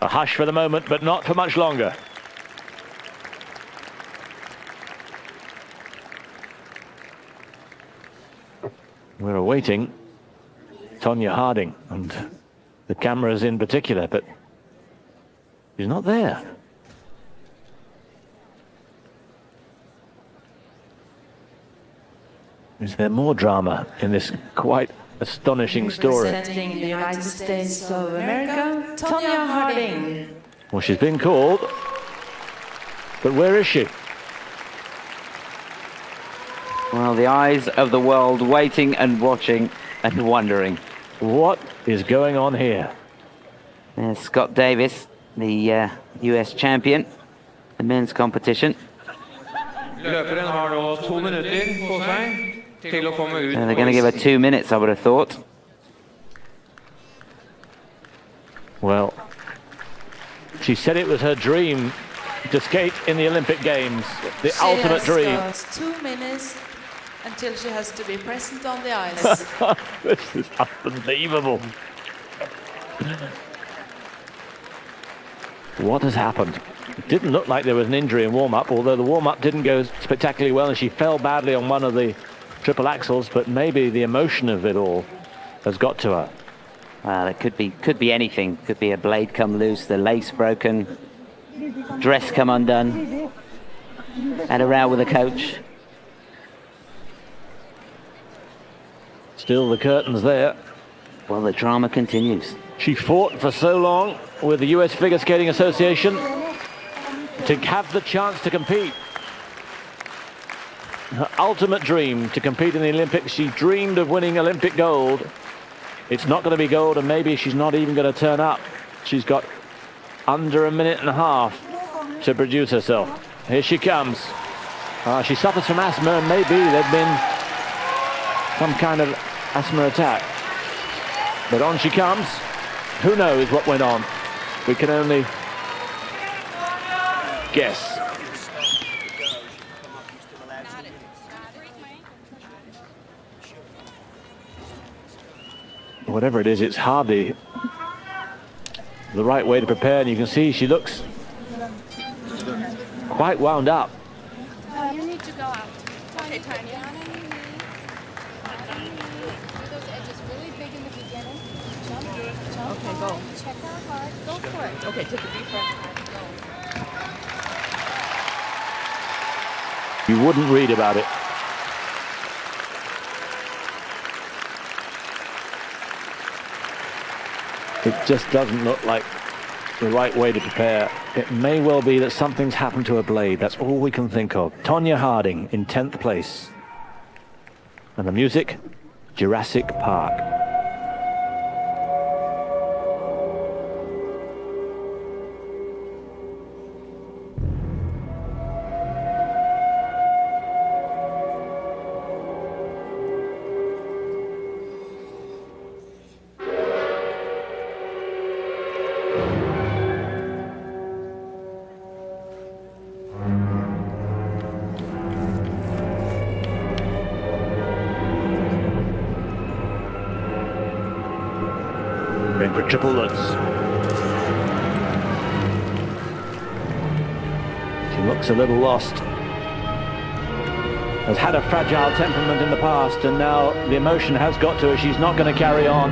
A hush for the moment, but not for much longer. We're awaiting Tonya Harding and the cameras in particular, but she's not there. Is there more drama in this quite astonishing story? Representing the United States of America, Tonya Harding. Well, she's been called, but where is she? Well, the eyes of the world waiting and watching and wondering. What is going on here? There's Scott Davis, the US champion, the men's competition. Løperen har nå 2 minutter på seg til å komme ut. They're going to give her 2 minutes, I would have thought. Well, she said it was her dream to skate in the Olympic Games, the ultimate dream. She has got 2 minutes until she has to be present on the ice. This is unbelievable. What has happened? It didn't look like there was an injury in warm-up, although the warm-up didn't go spectacularly well and she fell badly on one of the triple axels, but maybe the emotion of it all has got to her. Well, it could be anything. Could be a blade come loose, the lace broken, dress come undone, had a row with the coach. Still the curtains there. Well, the drama continues. She fought for so long with the US Figure Skating Association to have the chance to compete. Her ultimate dream to compete in the Olympics. She dreamed of winning Olympic gold. It's not going to be gold, and maybe she's not even going to turn up. She's got under a minute and a half to produce herself. Here she comes. She suffers from asthma, and maybe there'd been some kind of asthma attack. But on she comes. Who knows what went on? We can only guess. Whatever it is, it's hardly the right way to prepare, and you can see she looks quite wound up. You need to go out. Okay, Tanja. Do those edges really big in the beginning. Jump, Okay, go. check out hard. Go for it. Okay, take a deep breath. You wouldn't read about it. It just doesn't look like the right way to prepare. It may well be that something's happened to her blade. That's all we can think of. Tonya Harding in 10th place. And the music, Jurassic Park. Going for triple lutz. She looks a little lost. Has had a fragile temperament in the past, and now the emotion has got to her. She's not going to carry on.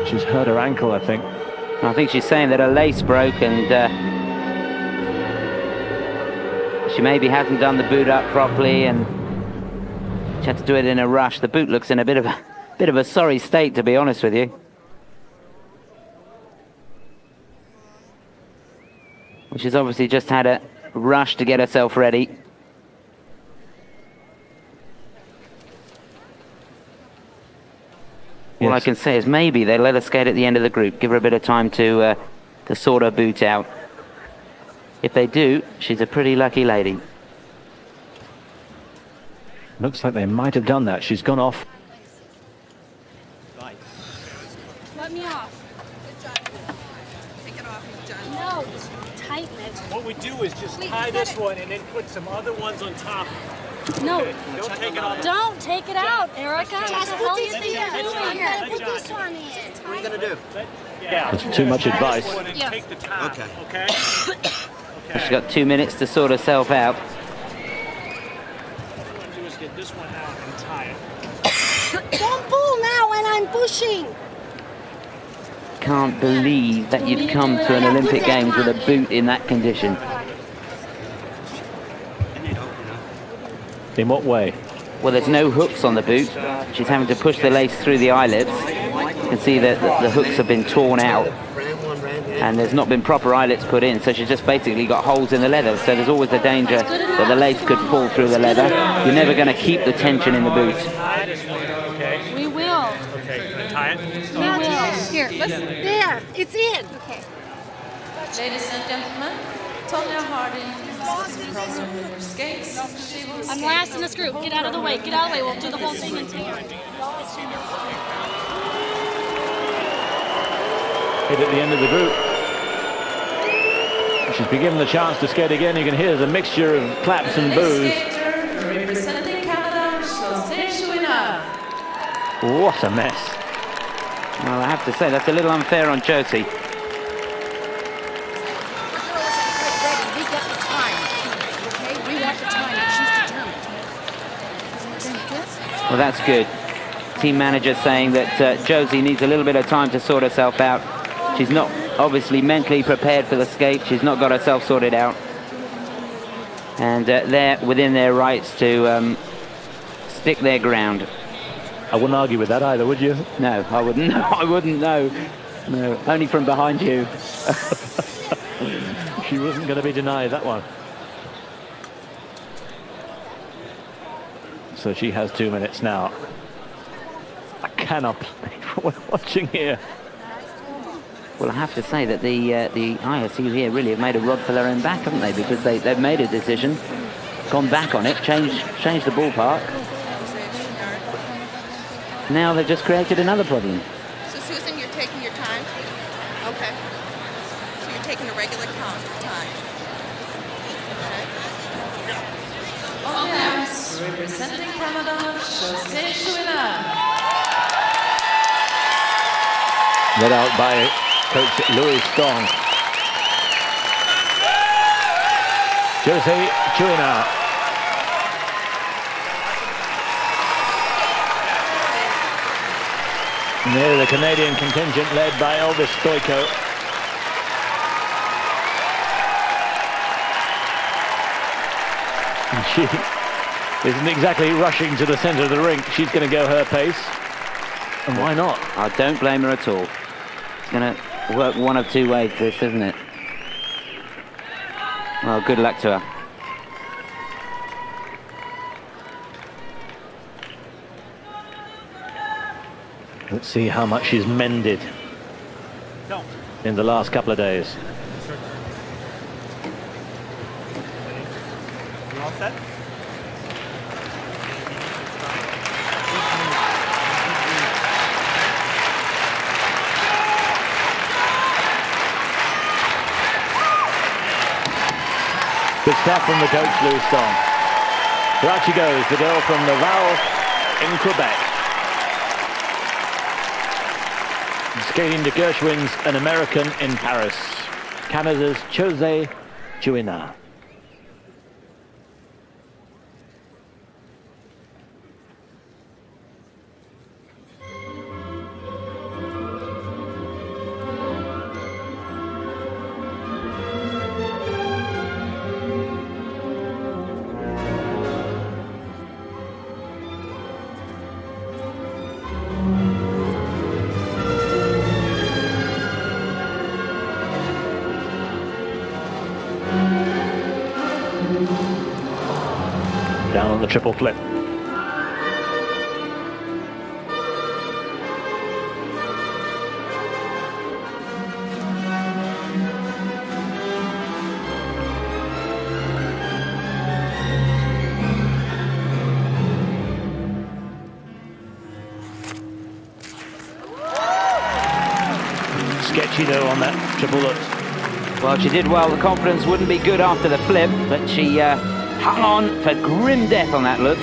She's hurt her ankle, I think. I think she's saying that her lace broke and she maybe hasn't done the boot up properly and she had to do it in a rush. The boot looks in a bit of a sorry state, to be honest with you. She's obviously just had a rush to get herself ready. All I can say is maybe they let her skate at the end of the group, give her a bit of time to sort her boot out. If they do, she's a pretty lucky lady. Looks like they might have done that. She's gone off. Let me off. Good job. Take it off, John. No, just tighten. What we do is just tie this one and then put some other ones on top. No, Don't take it off. don't take it out, Erica. What the hell do you think you're doing? Put this one in. What are you going to do? Yeah. That's too much advice. Yes. Take the top. Okay. She's got 2 minutes to sort herself out. What we do is get this one out and tie it. Don't pull now when I'm pushing. Can't believe that you'd come to an Olympic Games with a boot in that condition. In what way? Well, there's no hooks on the boot. She's having to push the lace through the eyelets. You can see that the hooks have been torn out, and there's not been proper eyelets put in, so she's just basically got holes in the leather. So there's always the danger that the lace could fall through the leather. You're never going to keep the tension in the boot. We will. Okay, tie it. We will. Here, there, it's in. Okay. Ladies and gentlemen, Tonya Harding is crossing with her skates. She will I'm skate last in this group. Get out of the way. Get out of the way. We'll do the whole thing and take it. Hit at the end of the group. She's been given the chance to skate again. You can hear the mixture of claps and boos. skater representing Canada, Josée Chouinard. What a mess. Well, I have to say, that's a little unfair on Josée. We got the time. Okay, we got the time. She's determined. Well, that's good. Team manager saying that Josée needs a little bit of time to sort herself out. She's not obviously mentally prepared for the skate. She's not got herself sorted out. And they're within their rights to stick their ground. I wouldn't argue with that either, would you? No, I wouldn't. No, I wouldn't. No, only from behind you. She wasn't going to be denied that one. So she has 2 minutes now. I cannot believe what we're watching here. Well, I have to say that the ISU here really have made a rod for their own back, haven't they? Because they've made a decision, gone back on it, changed the ballpark. Now they've just created another problem. So Susan, you're taking your time? Okay. So you're taking a regular time. Okay. On the ice, representing Canada, Josée Chouinard. Led out by coach Louis Stong. Josée Chouinard. And there the Canadian contingent led by Olga Stoyko. And she isn't exactly rushing to the centre of the rink. She's going to go her pace. And why not? I don't blame her at all. It's going to work one of two ways, this, isn't it? Well, good luck to her. Let's see how much she's mended in the last couple of days. You all set? Good stuff from the coach, Louis Stong. So out she goes, the girl from Laval in Quebec. Skating to Gershwin's an American in Paris. Canada's Josée Chouinard. Down on the triple flip. Sketchy though on that triple look. Well, she did well. The confidence wouldn't be good after the flip, but she hung on for grim death on that Lutz.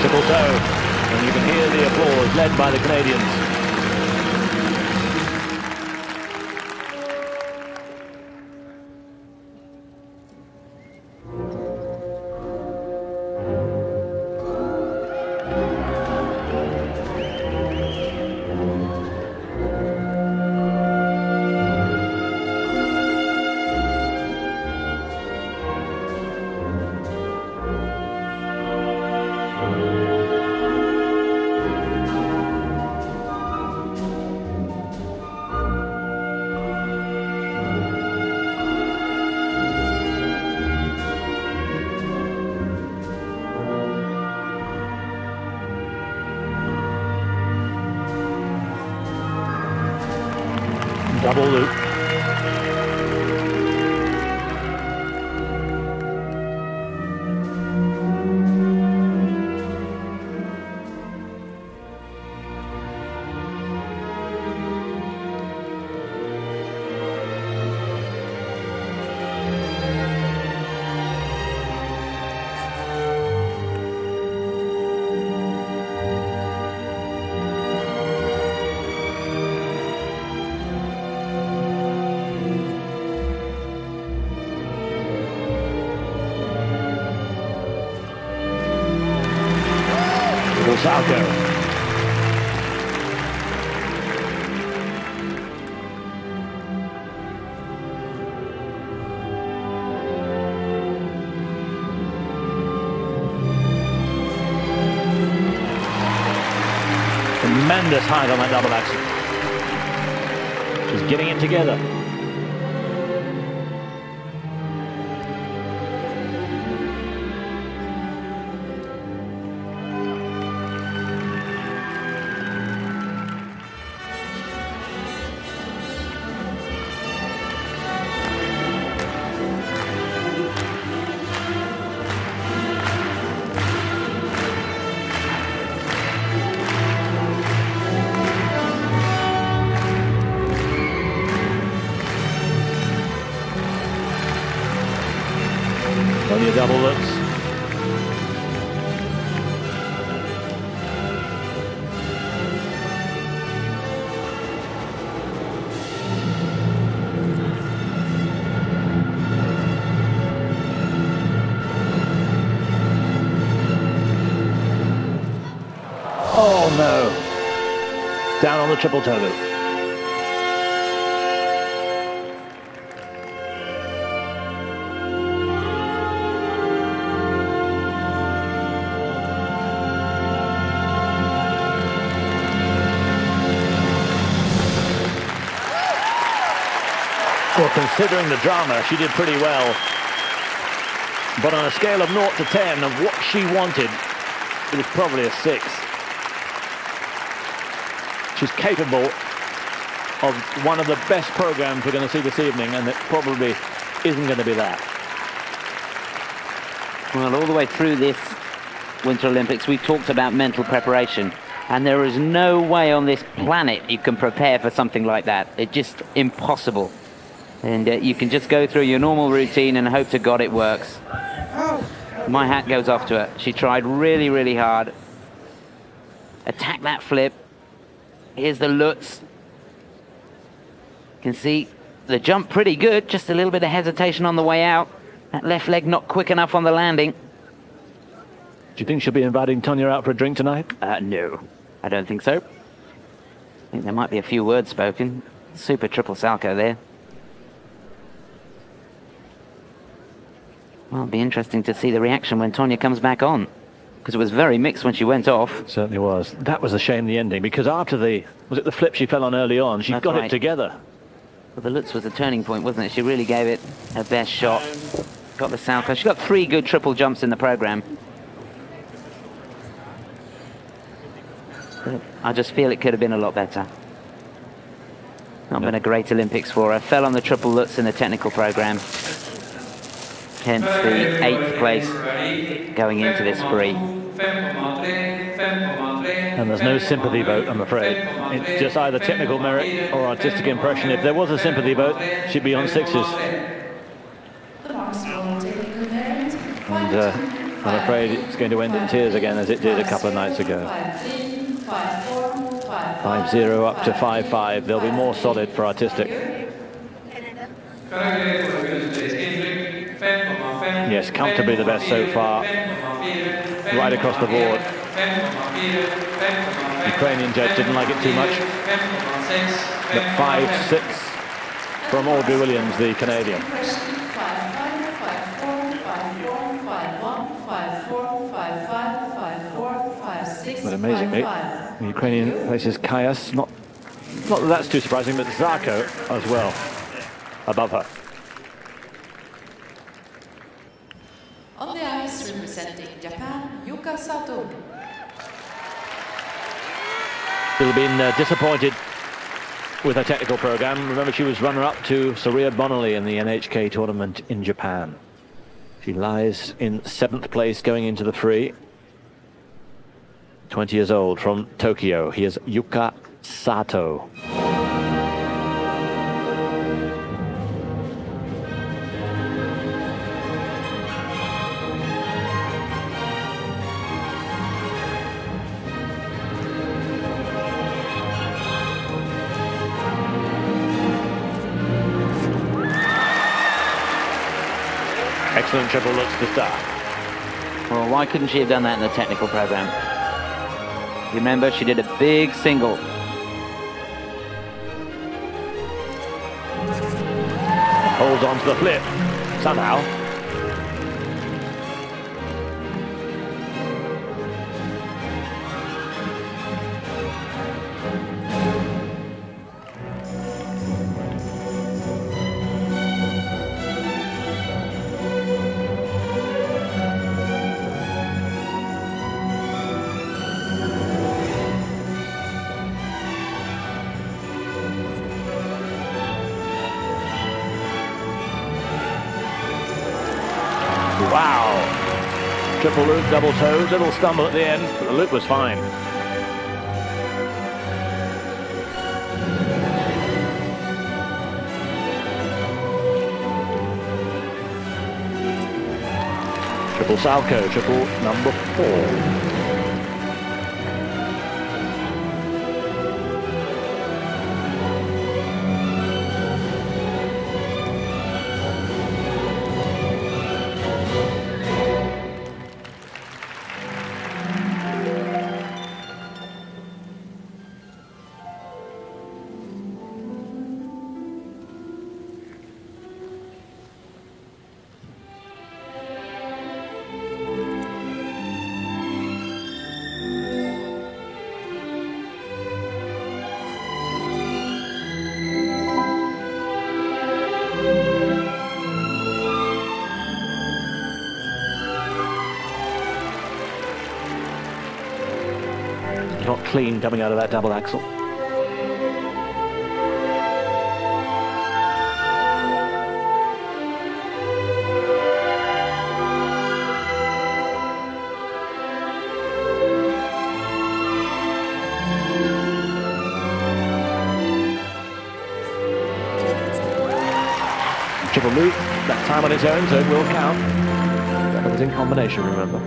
Triple toe, and you can hear the applause led by the Canadians. Double loop. Sato. Tremendous height on that double axel. Just getting it together. Tonya double looks. Oh no! Down on the triple toe loop. Well, considering the drama, she did pretty well. But on a scale of 0 to 10 of what she wanted, it was probably a 6. She's capable of one of the best programs we're going to see this evening, and it probably isn't going to be that. Well, all the way through this Winter Olympics, we've talked about mental preparation. And there is no way on this planet you can prepare for something like that. It's just impossible. And you can just go through your normal routine and hope to God it works. My hat goes off to her. She tried really, really hard. Attack that flip. Here's the Lutz. You can see the jump pretty good. Just a little bit of hesitation on the way out. That left leg not quick enough on the landing. Do you think she'll be inviting Tonya out for a drink tonight? No, I don't think so. I think there might be a few words spoken. Super triple salcho there. Well, it'll be interesting to see the reaction when Tonya comes back on, because it was very mixed when she went off. It certainly was. That was a shame, the ending, because after the, was it the flip she fell on early on, she got it together. Well, the Lutz was a turning point, wasn't it? She really gave it her best shot. Got the salcho. She got 3 good triple jumps in the program. But I just feel it could have been a lot better. Not been a great Olympics for her. Fell on the triple Lutz in the technical program. hence the 8th place going into this free. And there's no sympathy vote, I'm afraid. It's just either technical merit or artistic impression. If there was a sympathy vote, she'd be on 6s. And I'm afraid it's going to end in tears again, as it did a couple of nights ago. 5-0 up to 5-5. They'll be more solid for artistic. Yes, comfortably the best so far, right across the board. Ukrainian judge didn't like it too much. But 5-6 from Audrey Williams, the Canadian. But amazingly, the Ukrainian places Kayas, not that that's too surprising, but Zarko as well, above her. On the ice, representing Japan, Yuka Sato. Still been disappointed with her technical program. Remember, she was runner-up to Surya Bonaly in the NHK tournament in Japan. She lies in 7th place going into the free. 20 years old from Tokyo. Here's Yuka Sato. Excellent triple looks to start. Well, why couldn't she have done that in the technical program? Remember, she did a big single. Holds on to the flip, somehow. Wow. Triple loop, double toes, little stumble at the end, but the loop was fine. Triple Salchow, triple number 4. Not clean coming out of that double axel. Triple loop, that time on its own, so it will count. That was in combination, remember.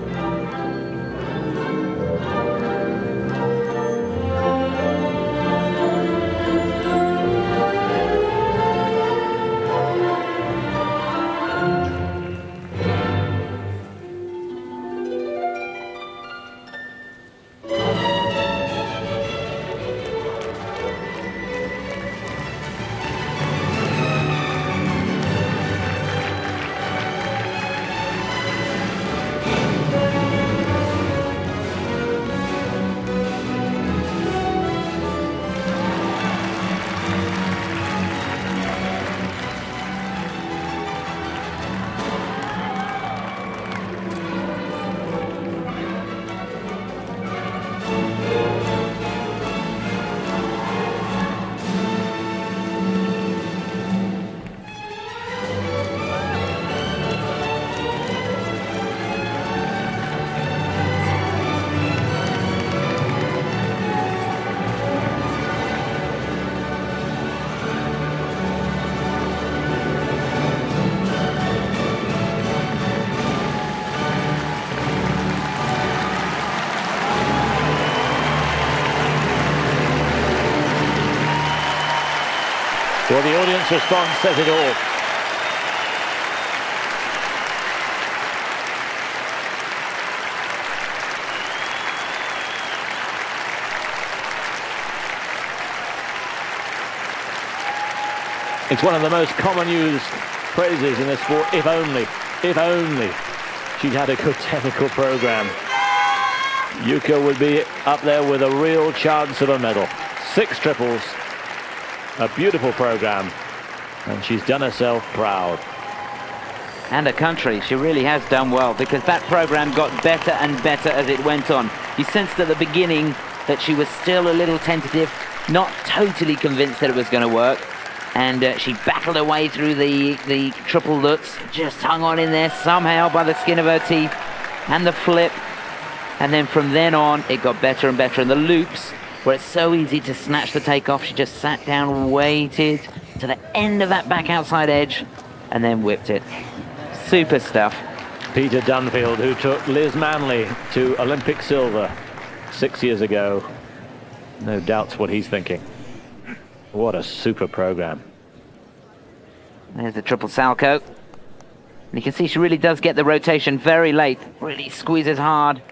Well, the audience response says it all. It's one of the most common used phrases in the sport. If only she'd had a good technical program, Yuka would be up there with a real chance of a medal. 6 triples, a beautiful program, and she's done herself proud. And her country, she really has done well, because that program got better and better as it went on. You sensed at the beginning that she was still a little tentative, not totally convinced that it was going to work. And she battled her way through the triple lutz, just hung on in there somehow by the skin of her teeth, and the flip. And then from then on, it got better and better. And the loops, where it's so easy to snatch the takeoff, she just sat down, waited to the end of that back outside edge, and then whipped it. Super stuff. Peter Dunfield, who took Liz Manley to Olympic silver 6 years ago. No doubts what he's thinking. What a super program. There's the triple salcho. And you can see she really does get the rotation very late. Really squeezes hard.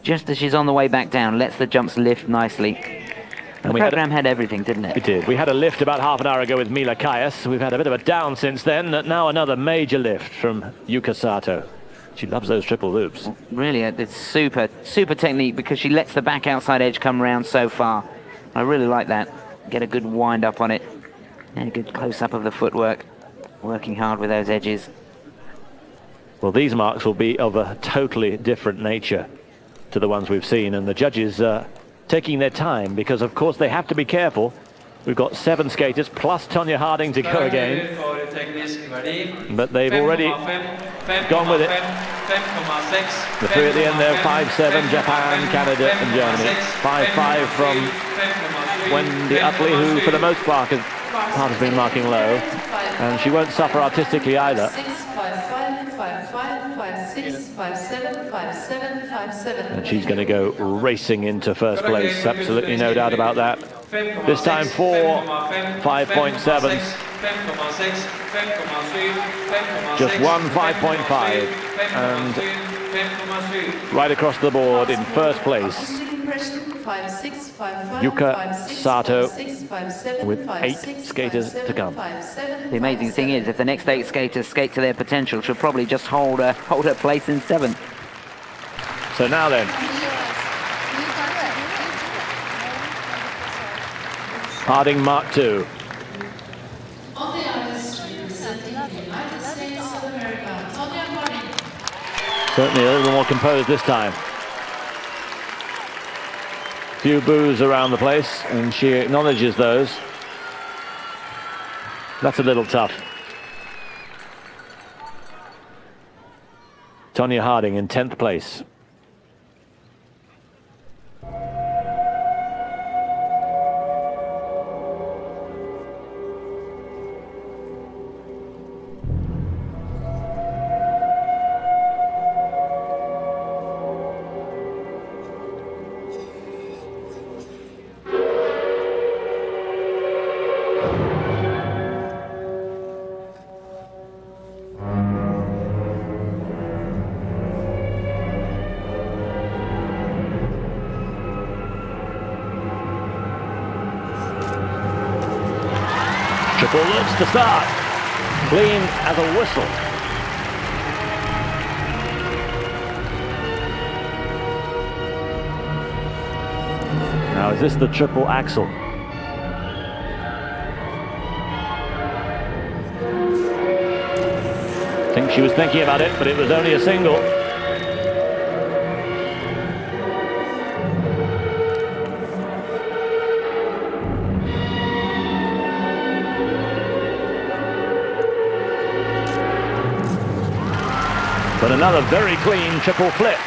Just as she's on the way back down. Lets the jumps lift nicely. The program had everything, didn't it? It did. We had a lift about half an hour ago with Mila Kayas. We've had a bit of a down since then. Now another major lift from Yuka Sato. She loves those triple loops. Really, it's super technique, because she lets the back outside edge come around so far. I really like that. Get a good wind up on it, and a good close-up of the footwork. Working hard with those edges. Well, these marks will be of a totally different nature to the ones we've seen, and the judges taking their time, because of course they have to be careful. We've got 7 skaters plus Tonya Harding to go again, but they've already gone with it. The 3 at the end there, 5-7, Japan, Canada and Germany. 5-5 from Wendy Utley, who for the most part has been marking low, and she won't suffer artistically either. 5-7. And she's going to go racing into first place, absolutely no doubt about that. This time 4 5.7s. Just 1 5.5, and right across the board in first place, Yuka Sato, with 8 skaters to come. The amazing thing is, if the next 8 skaters skate to their potential, she'll probably just hold her place in 7th. So now then, Harding Mark 2. On the other street, representing the United States of America, Tonya Harding. Certainly a little more composed this time. Few boos around the place, and she acknowledges those. That's a little tough. Tonya Harding in 10th place. Triple looks to start. Clean as a whistle. Now, is this the triple axel? I think she was thinking about it, but it was only a single. But another very clean triple flip.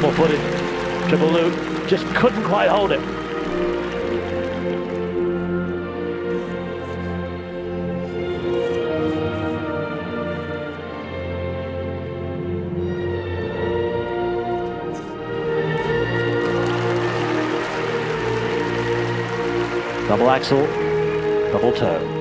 Double-footed triple loop, just couldn't quite hold it. Double axel, double toe.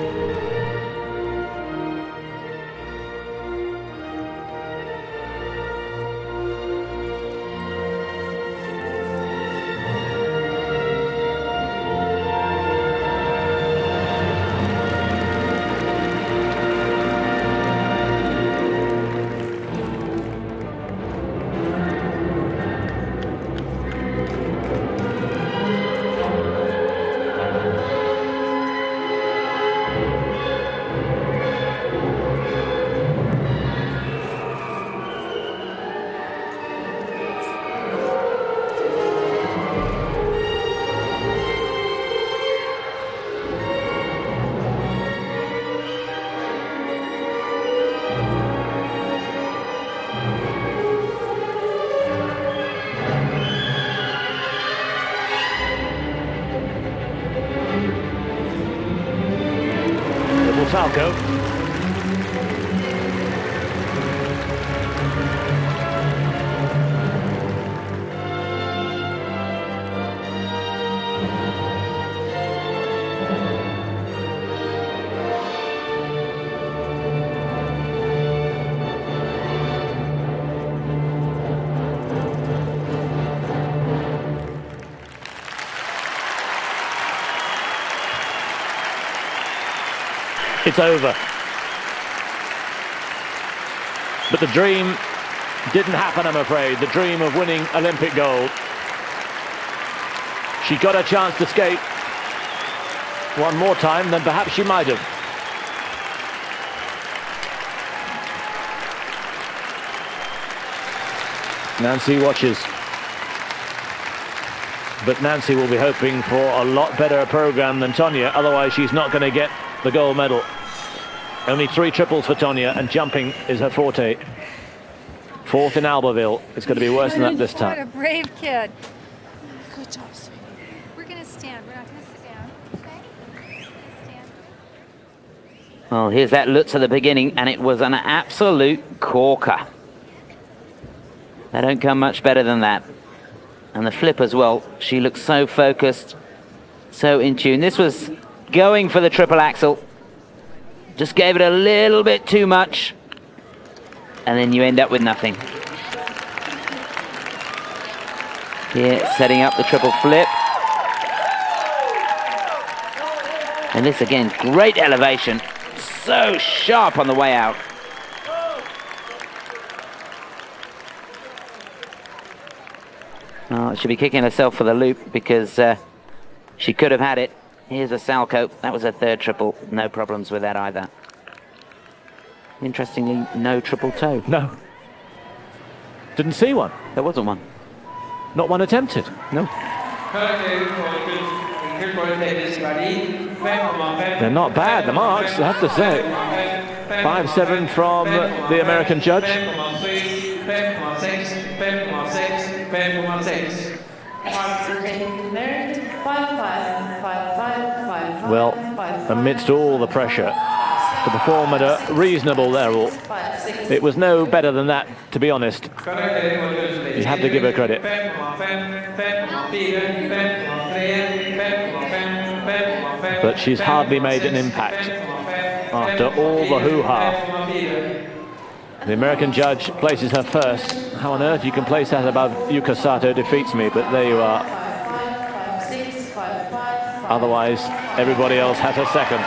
Falco. It's over. But the dream didn't happen, I'm afraid. The dream of winning Olympic gold. She got a chance to skate one more time than perhaps she might have. Nancy watches. But Nancy will be hoping for a lot better program than Tonya, otherwise she's not going to get the gold medal. Only 3 triples for Tonya, and jumping is her forte. 4th in Albertville. It's going to be worse than that this time. What a brave kid. Good job, sweetie. We're going to stand. We're not going to sit down. Okay? Stand. Well, here's that Lutz at the beginning, and it was an absolute corker. They don't come much better than that. And the flip as well. She looks so focused, so in tune. This was going for the triple axel. Just gave it a little bit too much, and then you end up with nothing. Here, setting up the triple flip. And this again, great elevation. So sharp on the way out. Oh, she'll be kicking herself for the loop because she could have had it. Here's a Salco. That was a 3rd triple. No problems with that either. Interestingly, no triple toe. No. Didn't see one. There wasn't one. Not one attempted. No. They're not bad, the marks, I have to say. 5-7 from the American judge. Well, amidst all the pressure, to perform at a reasonable level, it was no better than that, to be honest. You have to give her credit. But she's hardly made an impact after all the hoo-ha. The American judge places her first. How on earth you can place that above Yuka Sato defeats me, but there you are. Otherwise, everybody else has a second.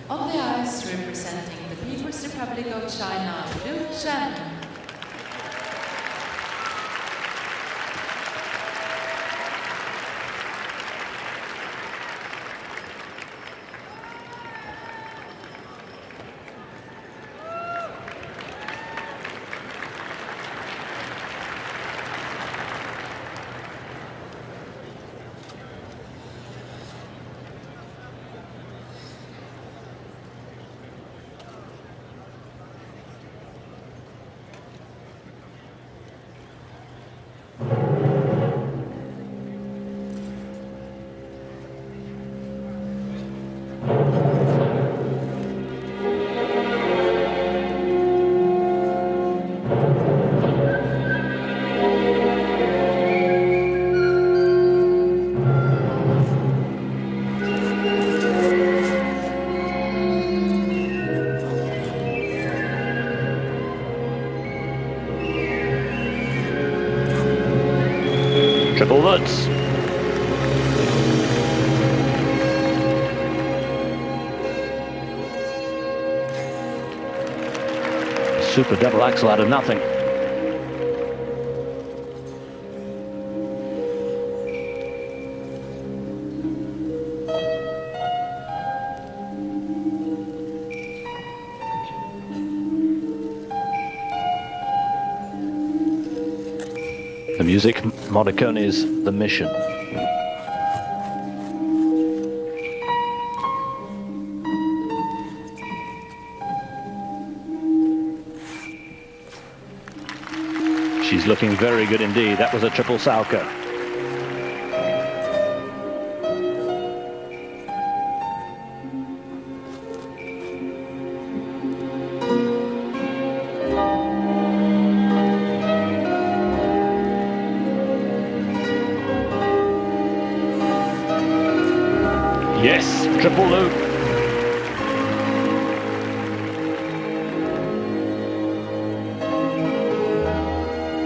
On the ice, representing the People's Republic of China, Chen Lu. Triple Lutz. Super double axel out of nothing. The music, Morricone's The Mission. She's looking very good indeed. That was a triple Salchow. Yes, triple loop.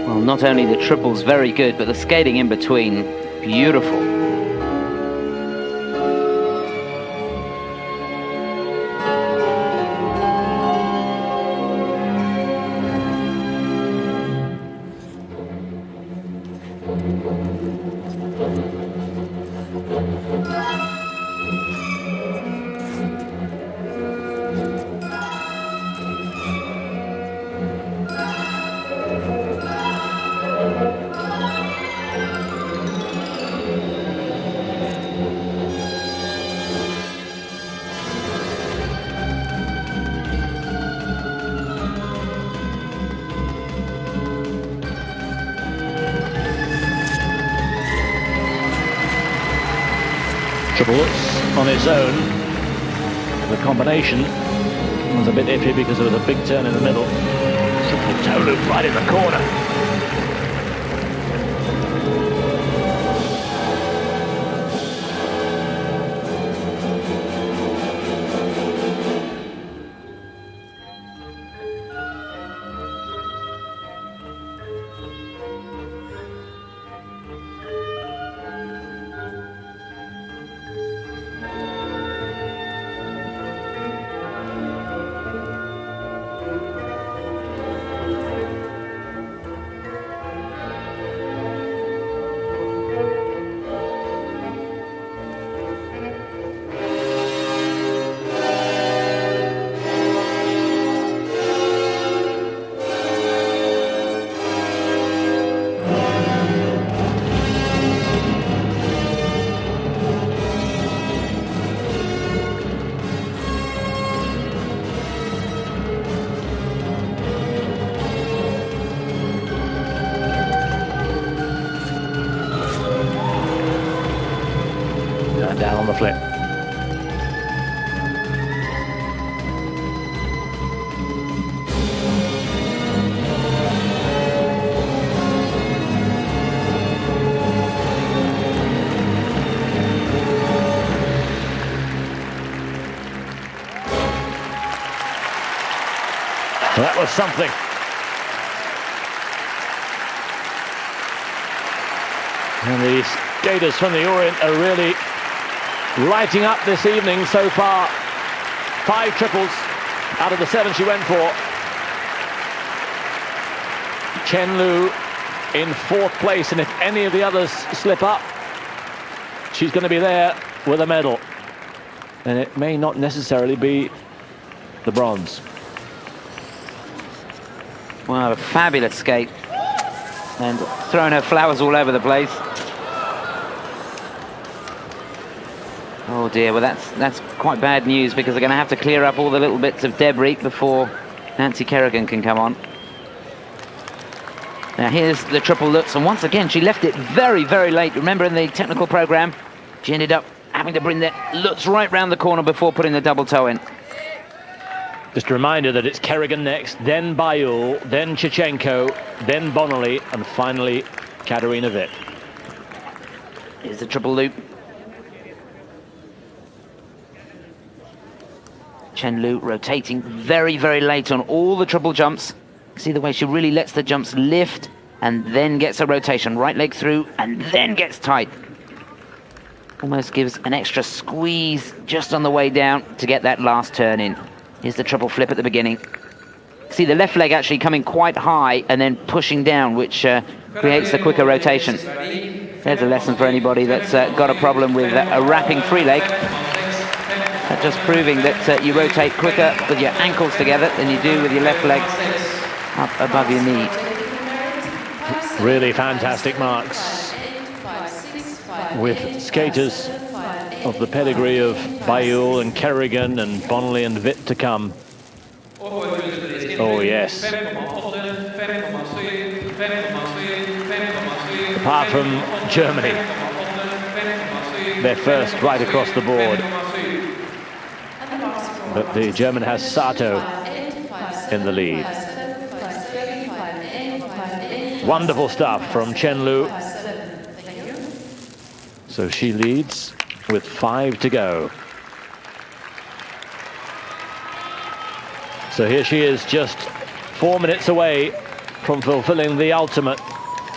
Well, not only the triples very good, but the skating in between, beautiful. Triple Lutz on its own. The combination was a bit iffy because there was a big turn in the middle. Triple toe loop right in the corner. Down on the flip. So that was something. And the skaters from the Orient are really lighting up this evening so far. 5 triples out of the 7 she went for. Chen Lu in 4th place, and if any of the others slip up, she's going to be there with a medal. And it may not necessarily be the bronze. Wow, a fabulous skate. And throwing her flowers all over the place. Oh dear, well that's quite bad news, because they're going to have to clear up all the little bits of debris before Nancy Kerrigan can come on. Now here's the triple Lutz, and once again she left it very, very late. Remember in the technical program, she ended up having to bring the Lutz right round the corner before putting the double toe in. Just a reminder that it's Kerrigan next, then Baiul, then Szewczenko, then Bonaly, and finally Katarina Witt. Here's the triple loop. Chen Lu rotating very, very late on all the triple jumps. See the way she really lets the jumps lift and then gets a rotation. Right leg through, and then gets tight. Almost gives an extra squeeze just on the way down to get that last turn in. Here's the triple flip at the beginning. See the left leg actually coming quite high and then pushing down, which creates a quicker rotation. There's a lesson for anybody that's got a problem with a wrapping free leg. Just proving that you rotate quicker with your ankles together than you do with your left legs up above your knee. Really fantastic marks with skaters of the pedigree of Baiul and Kerrigan and Bonaly and Witt to come. Oh yes. Apart from Germany, they're first right across the board. But the German has Sato in the lead. Wonderful stuff from Chen Lu. So she leads with 5 to go. So here she is, just 4 minutes away from fulfilling the ultimate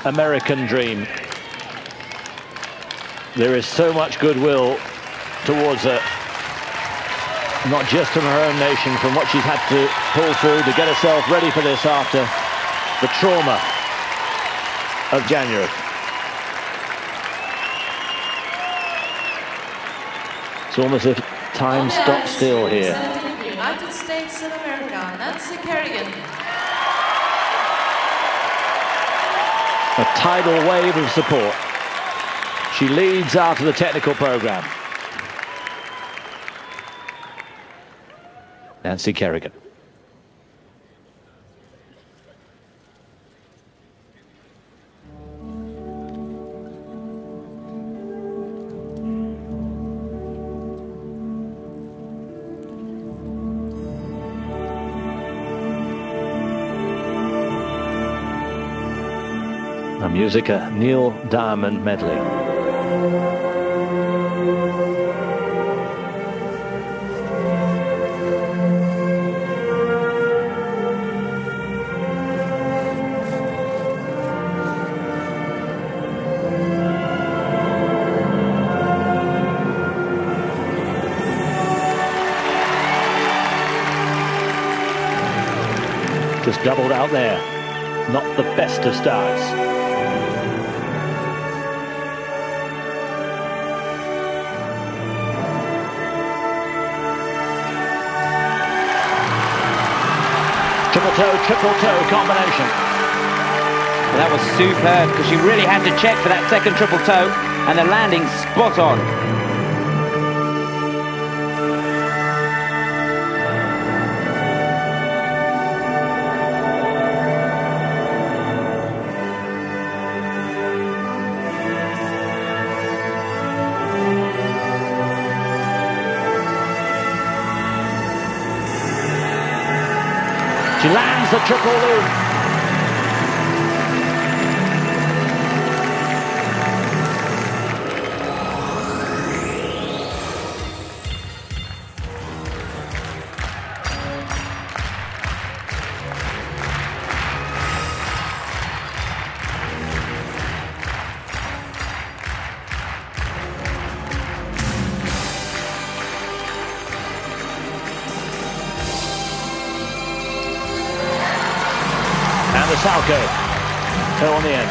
American dream. There is so much goodwill towards her, not just from her own nation, from what she's had to pull through to get herself ready for this after the trauma of January. It's almost as if time stops still here. United States of America, Nancy Kerrigan. A tidal wave of support. She leads after the technical program. Nancy Kerrigan. A musica Neil Diamond medley. Just doubled out there. Not the best of starts. Triple toe combination. That was superb because she really had to check for that second triple toe, and the landing spot on. She lands the triple loop. The Salco, toe on the end.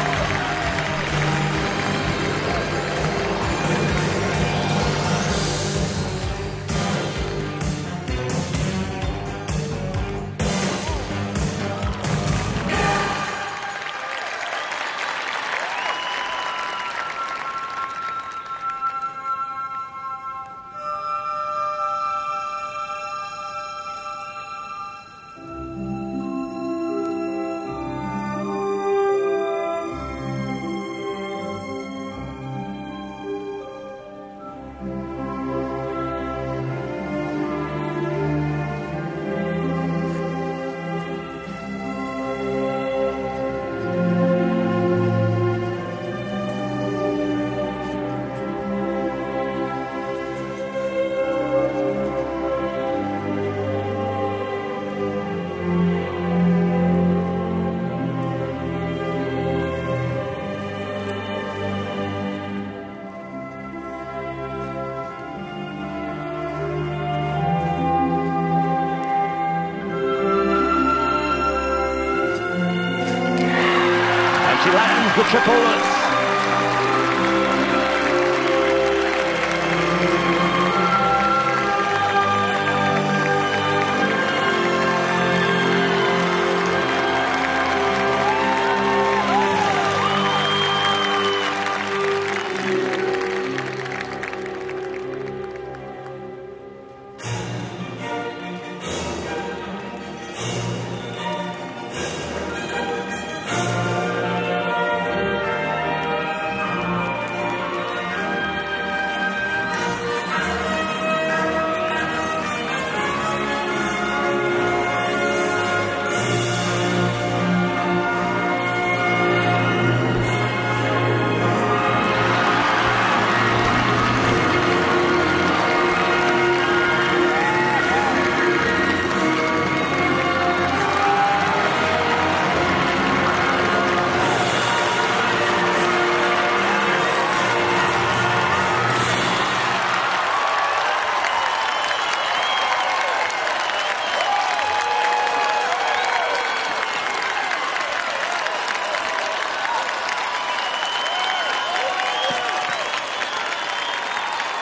the triple lutz.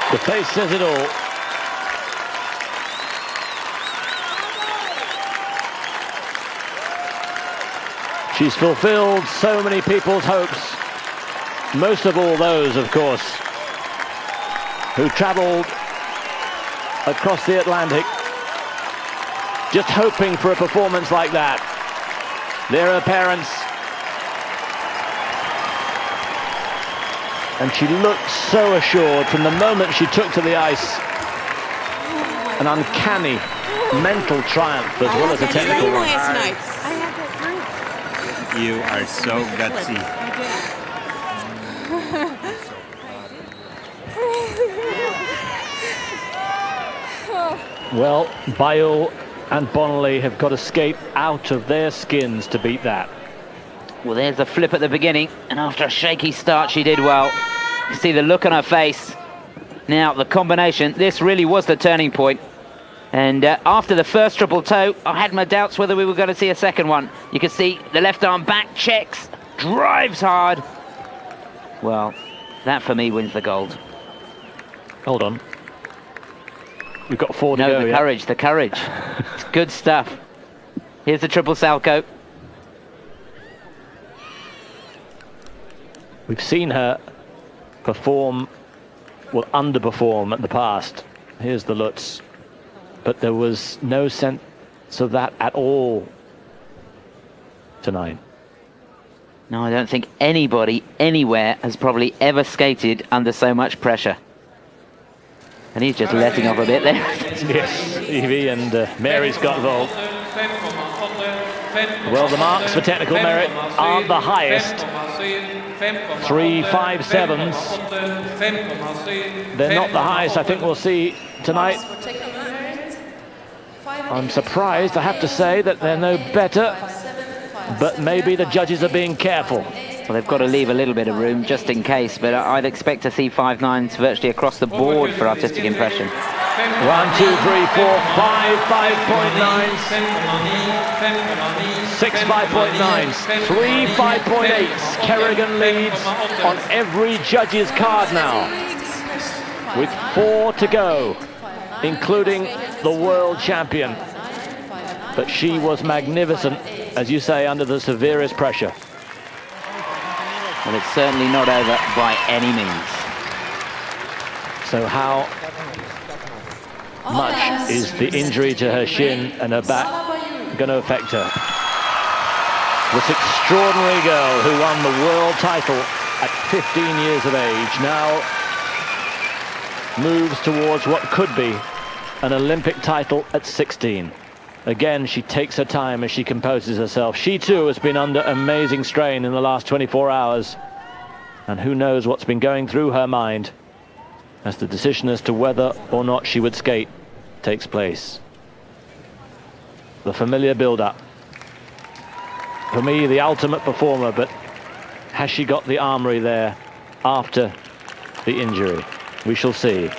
The face says it all. She's fulfilled so many people's hopes, most of all those, of course, who travelled across the Atlantic just hoping for a performance like that. They're her parents. And she looked so assured from the moment she took to the ice. An uncanny mental triumph as well as a technical one. You are so gutsy. Well, Baiul and Bonaly have got to skate out of their skins to beat that. Well, there's the flip at the beginning, and after a shaky start, she did well. You see the look on her face. Now, the combination, this really was the turning point. And after the first triple toe, I had my doubts whether we were going to see a second one. You can see the left arm back, checks, drives hard. Well, that for me wins the gold. Hold on. We've got 4 to go. No, the courage, the courage. It's good stuff. Here's the triple salchow. We've seen her perform, well, underperform at the past. Here's the Lutz. But there was no sense of that at all tonight. No, I don't think anybody, anywhere, has probably ever skated under so much pressure. And he's just letting off a bit there. Yes, Evie and Mary's got involved. Well, the marks for technical merit aren't the highest. 3.57s. They're not the highest I think we'll see tonight. I'm surprised, I have to say, that they're no better, but maybe the judges are being careful. Well, they've got to leave a little bit of room just in case, but I'd expect to see 5.9s virtually across the board for artistic impression. 1, 2, 3, 4, 5, 5.9s, 6 5.9s, 3 5.8s. Kerrigan leads on every judge's card now, with 4 to go, including the world champion. But she was magnificent, as you say, under the severest pressure. Well, it's certainly not over by any means. So how much is the injury to her shin and her back going to affect her? This extraordinary girl who won the world title at 15 years of age now moves towards what could be an Olympic title at 16. Again, she takes her time as she composes herself. She too has been under amazing strain in the last 24 hours. And who knows what's been going through her mind as the decision as to whether or not she would skate takes place. The familiar build-up. For me, the ultimate performer, but has she got the armory there after the injury? We shall see.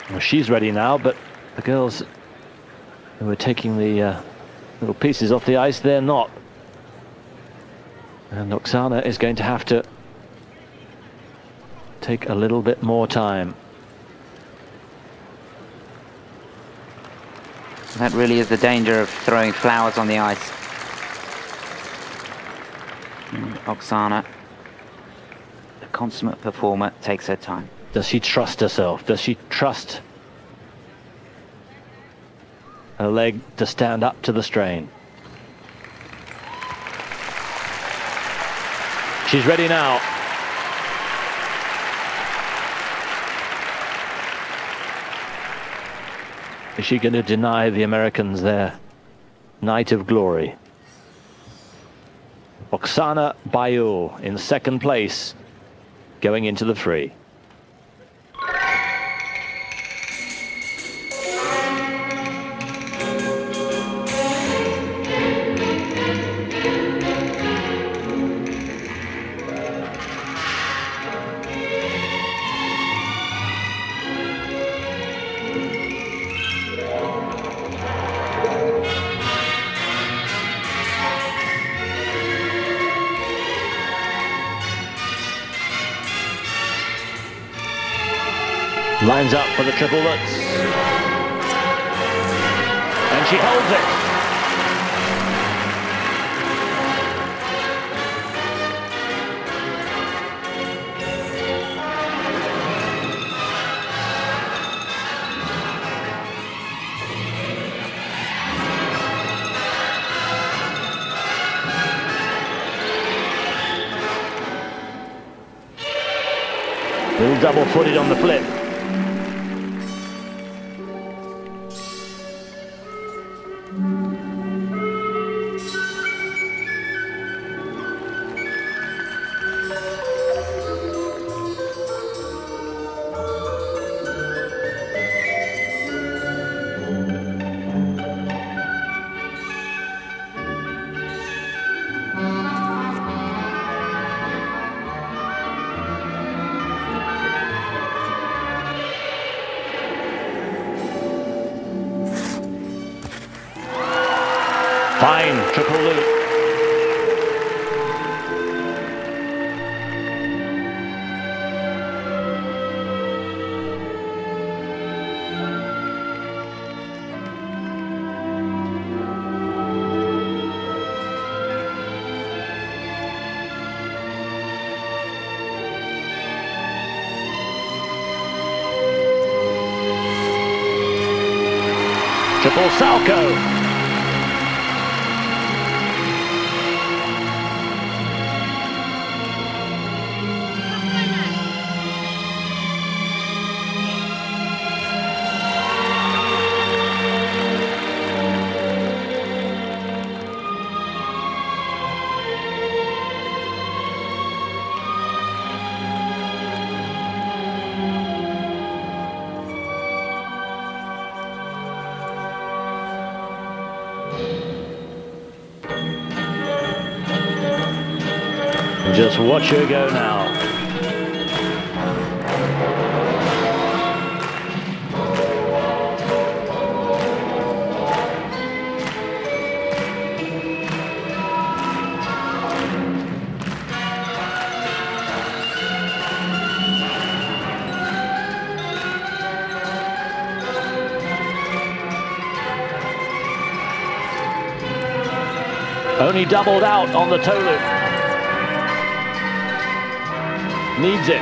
Well, she's ready now, but the girls who are taking the little pieces off the ice, they're not. And Oksana is going to have to take a little bit more time. That really is the danger of throwing flowers on the ice. Oksana, the consummate performer, takes her time. Does she trust herself? Does she trust her leg to stand up to the strain? She's ready now. Is she going to deny the Americans their night of glory? Oksana Baiul in second place, going into the free. Lines up for the triple lutz. And she holds it. Little double-footed on the flip. Fine, triple loop. Triple salcho. Just watch her go now. Only doubled out on the toe loop. Needs it.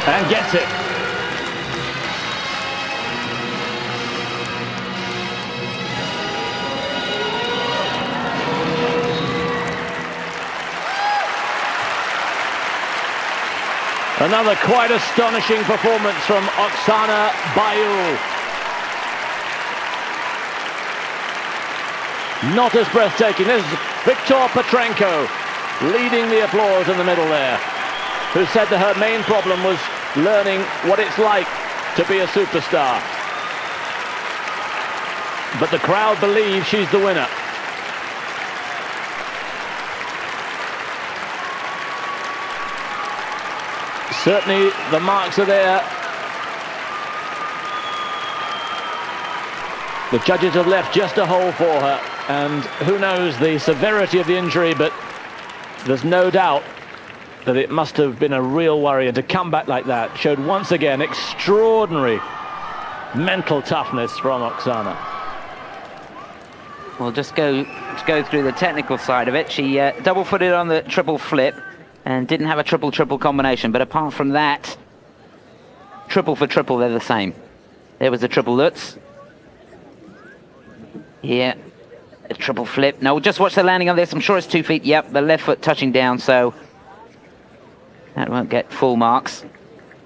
And gets it. Another quite astonishing performance from Oksana Baiul. Not as breathtaking. This is Viktor Petrenko leading the applause in the middle there, who said that her main problem was learning what it's like to be a superstar. But the crowd believes she's the winner. Certainly the marks are there. The judges have left just a hole for her, and who knows the severity of the injury, but there's no doubt that it must have been a real worry, and to come back like that showed once again extraordinary mental toughness from Oksana. We'll just go through the technical side of it. She double-footed on the triple flip and didn't have a triple-triple combination, but apart from that, triple for triple, they're the same. There was the triple Lutz. Here, a triple flip. No, just watch the landing on this. I'm sure it's 2 feet. Yep, the left foot touching down, so that won't get full marks.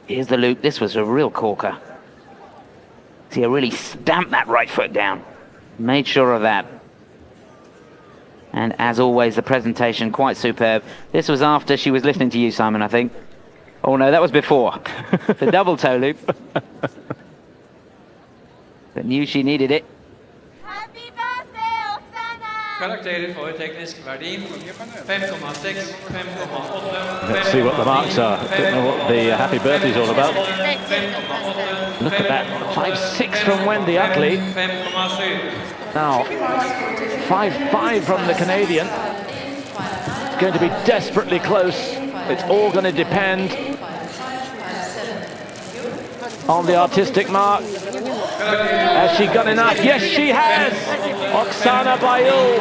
Here's the loop. This was a real corker. See, I really stamped that right foot down. Made sure of that. And as always, the presentation quite superb. This was after she was listening to you, Simon, I think. Oh no, that was before. The double toe loop. But knew she needed it. Happy birthday, Oksana! Karakteren voor technisk waardering 5,6, 5,8. Let's see what the marks are. Don't know what the happy birthday is all about. Look at that, 5.6 from Wendy Utley. 5,7. Now, 5.5 from the Canadian. It's going to be desperately close. It's all going to depend on the artistic mark. Has she got enough? Yes, she has! Oksana Baiul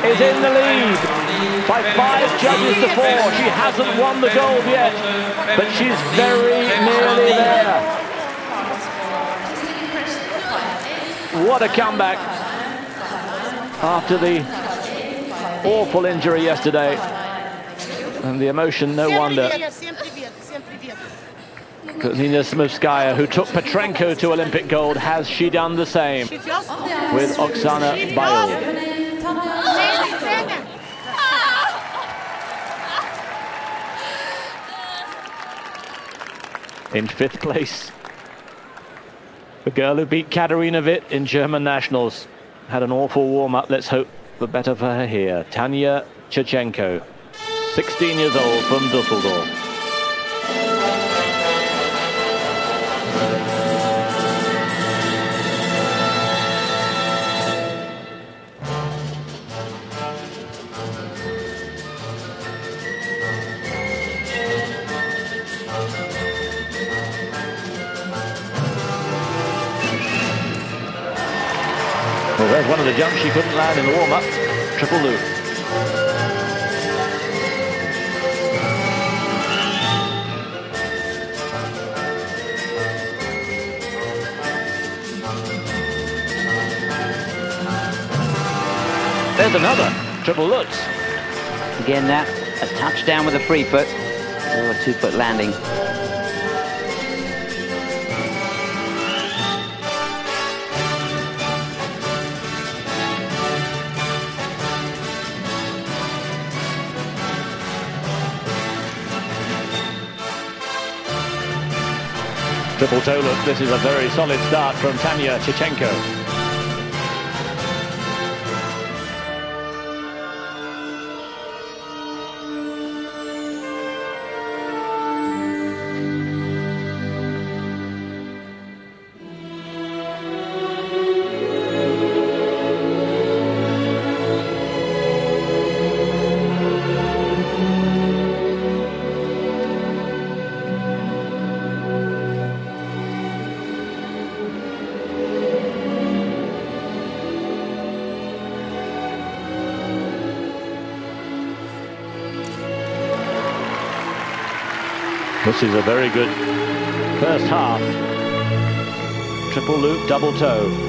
is in the lead by 5 judges to 4. She hasn't won the gold yet, but she's very nearly there. What a comeback after the awful injury yesterday. And the emotion, no wonder. Katarina Szewczenko, who took Petrenko to Olympic gold, has she done the same with Oksana Baiul? In 5th place, the girl who beat Katarina Witt in German nationals. Had an awful warm-up. Let's hope for better for her here. Tanja Szewczenko, 16 years old, from Düsseldorf. Well, there's one of the jumps she couldn't land in the warm-up. Triple loop. There's another triple Lutz. Again, that a touchdown with a free foot or a 2-foot landing. Triple toe look. This is a very solid start from Tanja Szewczenko. This is a very good first half. Triple loop, double toe.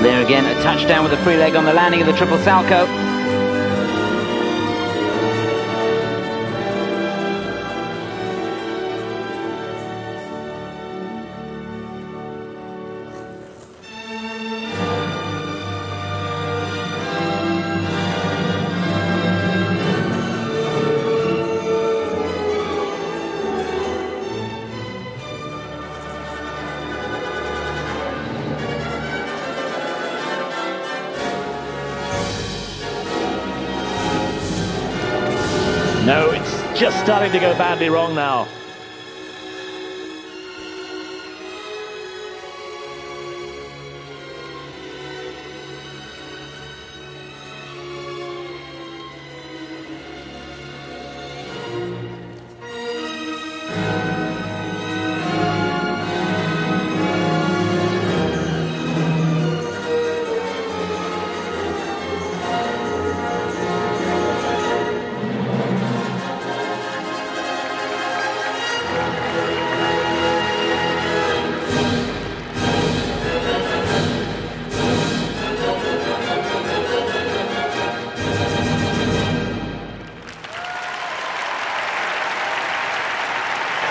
There again, a touchdown with a free leg on the landing of the triple salto. No, it's just starting to go badly wrong now.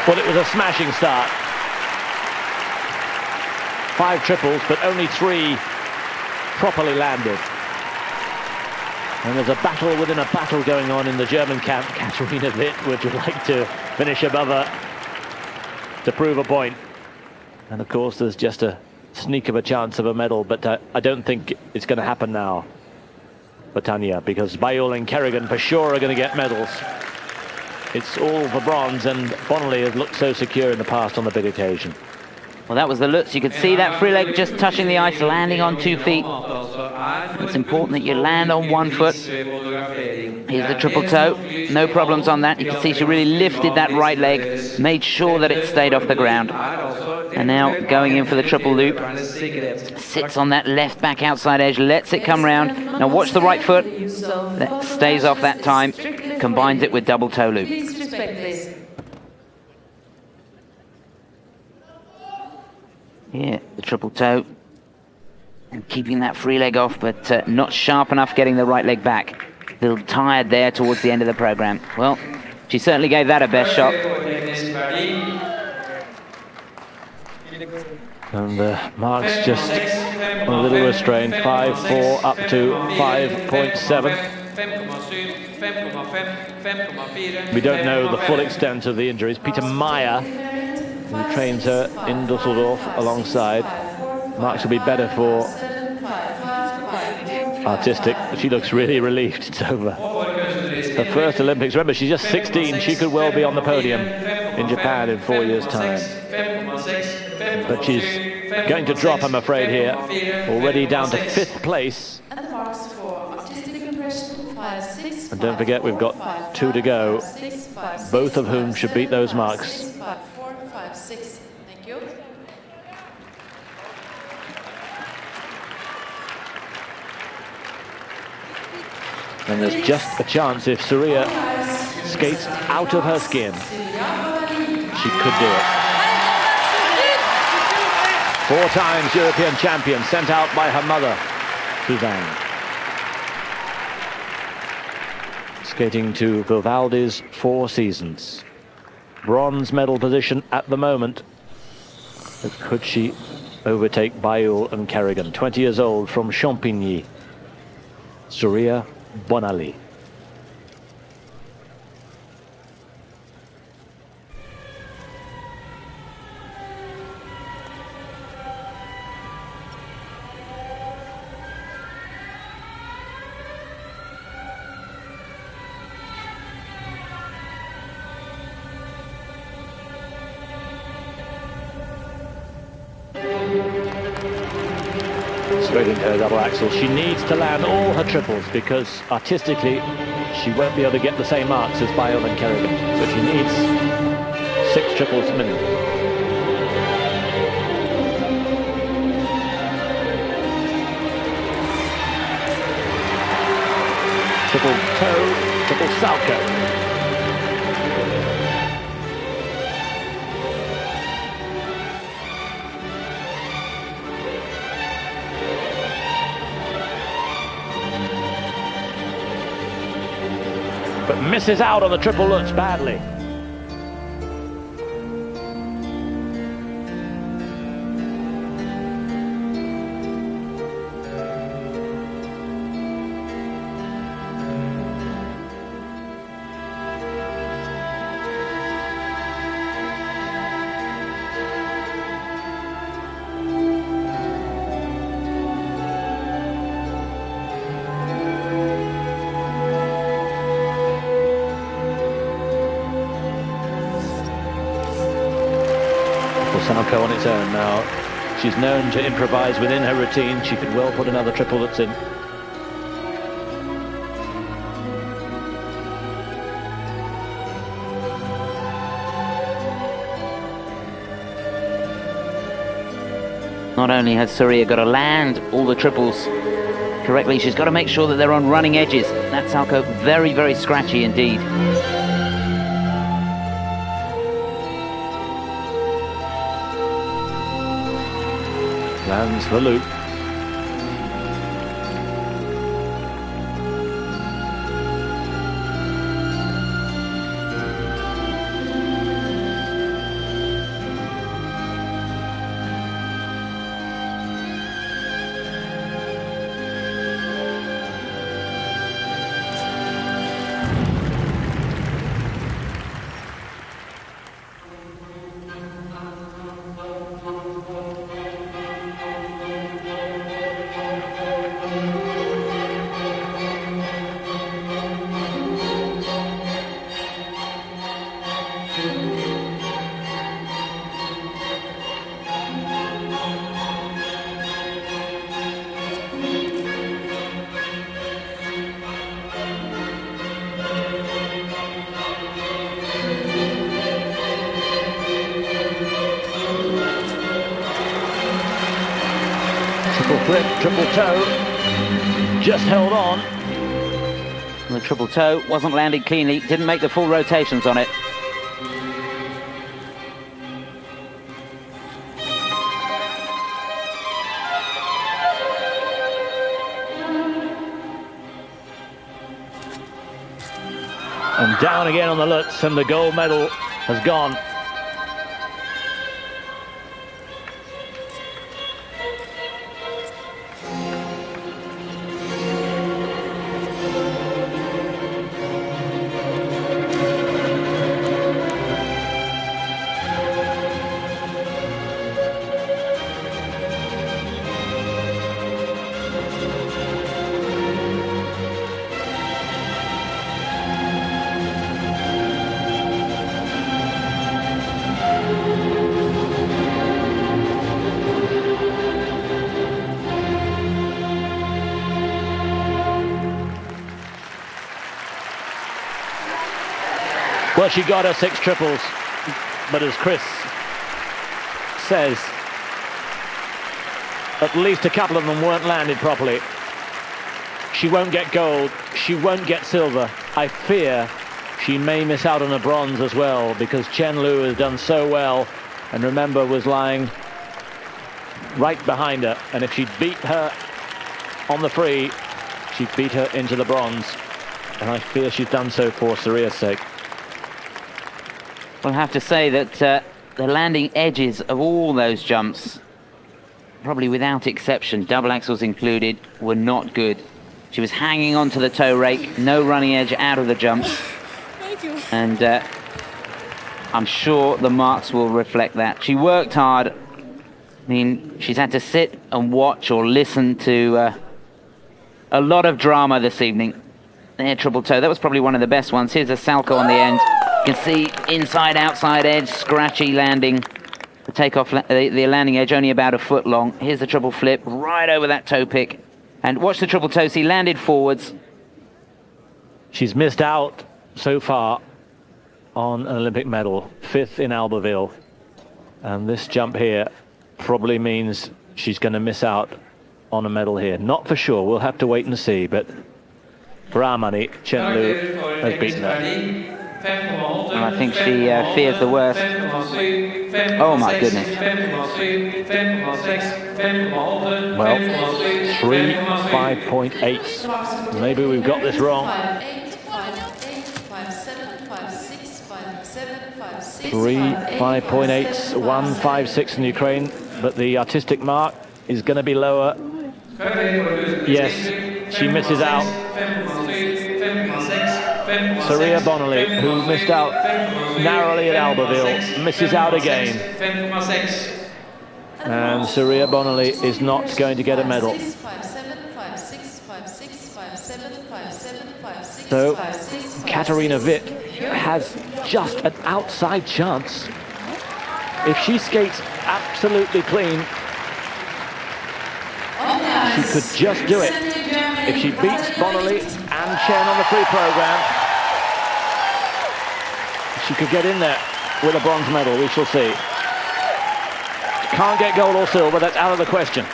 Well, it was a smashing start. 5 triples, but only 3 properly landed. And there's a battle within a battle going on in the German camp. Katarina Witt would like to finish above her to prove a point. And of course, there's just a sneak of a chance of a medal, but I don't think it's going to happen now for Tanja, because Baiul and Kerrigan for sure are going to get medals. It's all for bronze, and Bonaly has looked so secure in the past on the big occasion. Well, that was the Lutz. You could see that free leg just touching the ice, landing on 2 feet. It's important that you land on 1 foot. Here's the triple toe. No problems on that. You can see she really lifted that right leg, made sure that it stayed off the ground. And now going in for the triple loop. Sits on that left back outside edge, lets it come round. Now watch the right foot. That stays off that time. Combines it with double toe loop. Yeah, the triple toe. And keeping that free leg off, but not sharp enough getting the right leg back. A little tired there towards the end of the program. Well, she certainly gave that her best shot. And the marks just a little restrained. 5.4 up to 5.7. We don't know the full extent of the injuries. Peter Meyer, who trains her in Dusseldorf alongside. Marks will be better for artistic. She looks really relieved it's over. Her first Olympics. Remember, she's just 16. She could well be on the podium in Japan in 4 years' time. But she's going to drop, I'm afraid, here. Already down to 5th place. And don't forget, we've got 2 to go, both of whom should beat those marks. Thank you. And there's just a chance if Surya skates out of her skin, she could do it. 4 times European champion, sent out by her mother, Suzanne. Skating to Vivaldi's 4 seasons. Bronze medal position at the moment. But could she overtake Baiul and Kerrigan? 20 years old from Champigny. Surya Bonaly. Straight into her double axel. She needs to land all her triples because artistically she won't be able to get the same marks as Baiul and Kerrigan. So she needs 6 triples minimum. Triple toe, triple salto. but misses out on the triple lutz badly. Sato on its own now. She's known to improvise within her routine. She could well put another triple lutz in. Not only has Surya got to land all the triples correctly, she's got to make sure that they're on running edges. That Salchow very, very scratchy indeed. Lands the loop. Flip, triple toe, just held on. The triple toe wasn't landing cleanly, didn't make the full rotations on it. And down again on the lutz, and the gold medal has gone. Well, she got her 6 triples, but as Chris says, at least a couple of them weren't landed properly. She won't get gold, she won't get silver. I fear she may miss out on a bronze as well, because Chen Lu has done so well, and remember, was lying right behind her, and if she'd beat her on the free, she'd beat her into the bronze, and I fear she's done so for Surya's sake. We'll have to say that the landing edges of all those jumps, probably without exception, double axels included, were not good. She was hanging onto the toe rake, no running edge out of the jumps. Thank you. And I'm sure the marks will reflect that. She worked hard. I mean, she's had to sit and watch or listen to a lot of drama this evening. There, triple toe, that was probably one of the best ones. Here's a Salchow on the end. You can see inside, outside edge, scratchy landing. The takeoff, the landing edge only about a foot long. Here's the triple flip right over that toe pick. And watch the triple toe, he landed forwards. She's missed out so far on an Olympic medal, 5th in Albertville. And this jump here probably means she's going to miss out on a medal here. Not for sure, we'll have to wait and see, but for our money, Chen Lu has beaten her. And I think she fears the worst. Oh my goodness. Well, 3 5.8. Maybe we've got this wrong. 3 5.8s, 1.56 in Ukraine, but the artistic mark is going to be lower. Yes, she misses out. Surya Bonaly, who missed out narrowly at Albertville, misses out again. And Surya Bonaly is not going to get a medal. So Katarina Witt has just an outside chance. If she skates absolutely clean, she could just do it. If she beats Bonaly and Chen on the free program, she could get in there with a bronze medal. We shall see. Can't get gold or silver, that's out of the question.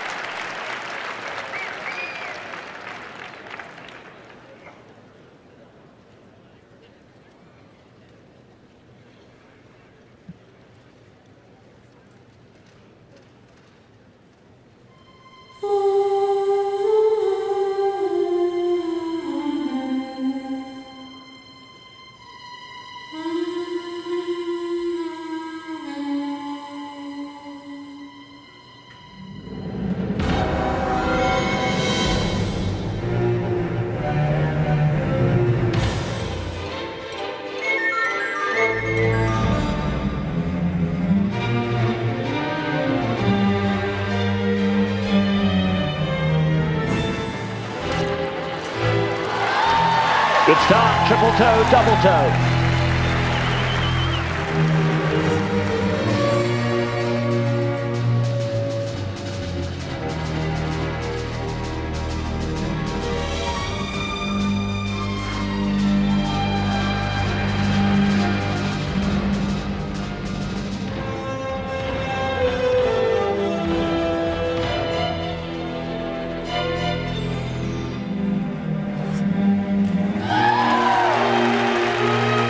Good start, triple toe, double toe.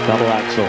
Double axel.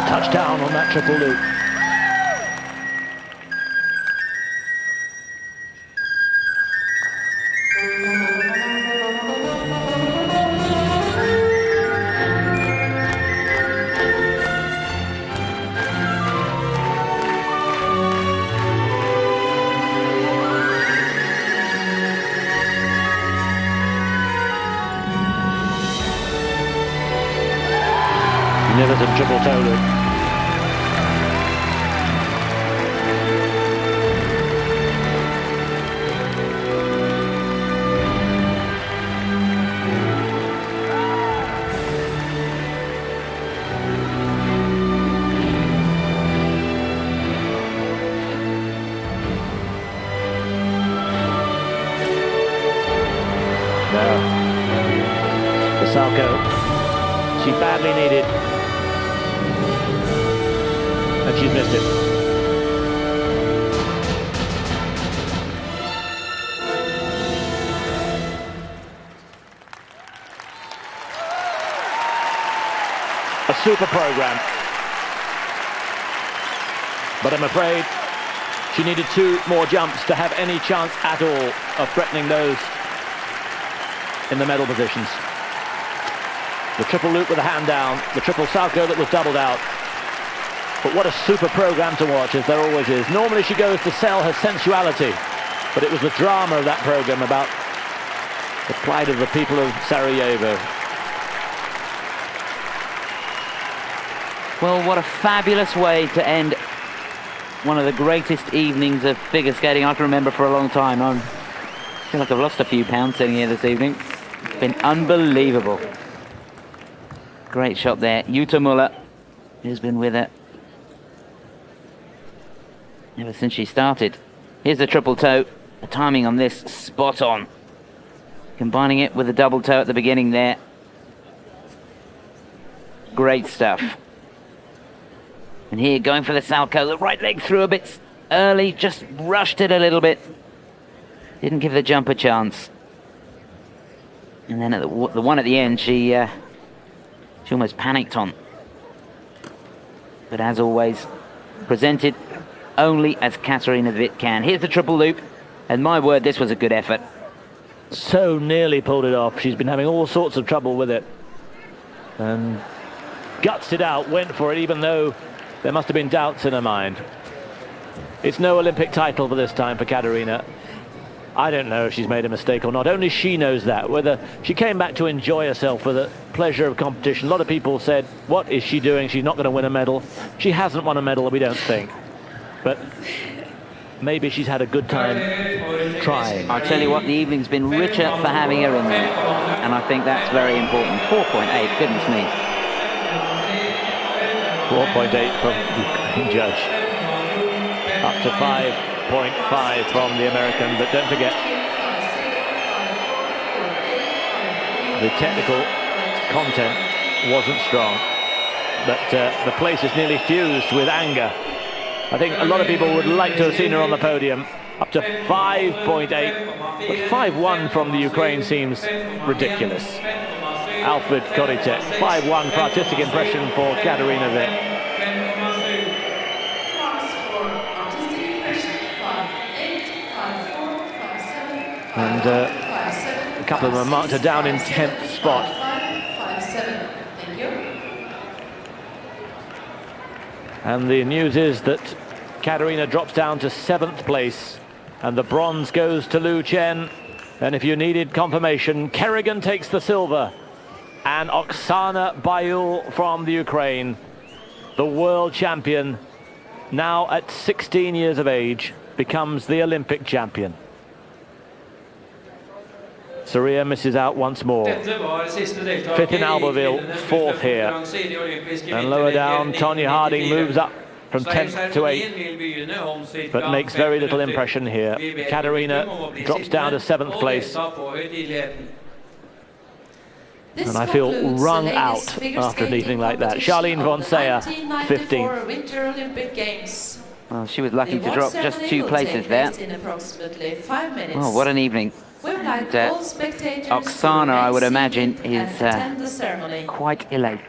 Touchdown on that triple loop. Never the triple toe loop. desperately needed. And she's missed it. A super program. But I'm afraid she needed 2 more jumps to have any chance at all of threatening those in the medal positions. The triple loop with a hand down, the triple salto that was doubled out. But what a super program to watch, as there always is. Normally she goes to sell her sensuality, but it was the drama of that program about the plight of the people of Sarajevo. Well, what a fabulous way to end one of the greatest evenings of figure skating I can remember for a long time. I feel like I've lost a few pounds sitting here this evening. It's been unbelievable. Great shot there. Jutta Müller, who's been with her ever since she started. Here's the triple toe. The timing on this, spot on. Combining it with the double toe at the beginning there. Great stuff. And here, going for the salto, the right leg through a bit early, just rushed it a little bit. Didn't give the jump a chance. And then at the one at the end, she almost panicked on. But as always, presented only as Katarina Witt can. Here's the triple loop, and my word, this was a good effort. So nearly pulled it off. She's been having all sorts of trouble with it. And gutsed it out, went for it, even though there must have been doubts in her mind. It's no Olympic title for this time for Katarina. I don't know if she's made a mistake or not. Only she knows that. Whether she came back to enjoy herself for the pleasure of competition. A lot of people said, what is she doing? She's not going to win a medal. She hasn't won a medal, we don't think. But maybe she's had a good time trying. I'll tell you what, the evening's been richer for having her in there. And I think that's very important. 4.8, goodness me. 4.8 from the judge. Up to 5.5 from the American, but don't forget the technical content wasn't strong, but the place is nearly fused with anger. I think a lot of people would like to have seen her on the podium. Up to 5.8, but 5.1 from the Ukraine seems ridiculous. Alfred Koritek, 5.1 for artistic impression for Katarina Witt. And a couple of them marked her down in 10th spot. And the news is that Katarina drops down to 7th place, and the bronze goes to Lu Chen. And if you needed confirmation, Kerrigan takes the silver, and Oksana Baiul from the Ukraine, the world champion, now at 16 years of age, becomes the Olympic champion. Surya misses out once more. 5th in Albertville, 4th here. And lower down, Tonya Harding moves up from 10th to 8th, but makes very little impression here. Katarina drops down to 7th place. And I feel wrung out after an evening like that. Charlene von Seyer, 15th. Winter Olympic Games. Well, she was lucky to drop just 2 places there. Oh, what an evening. Oksana, I would imagine, is quite elate.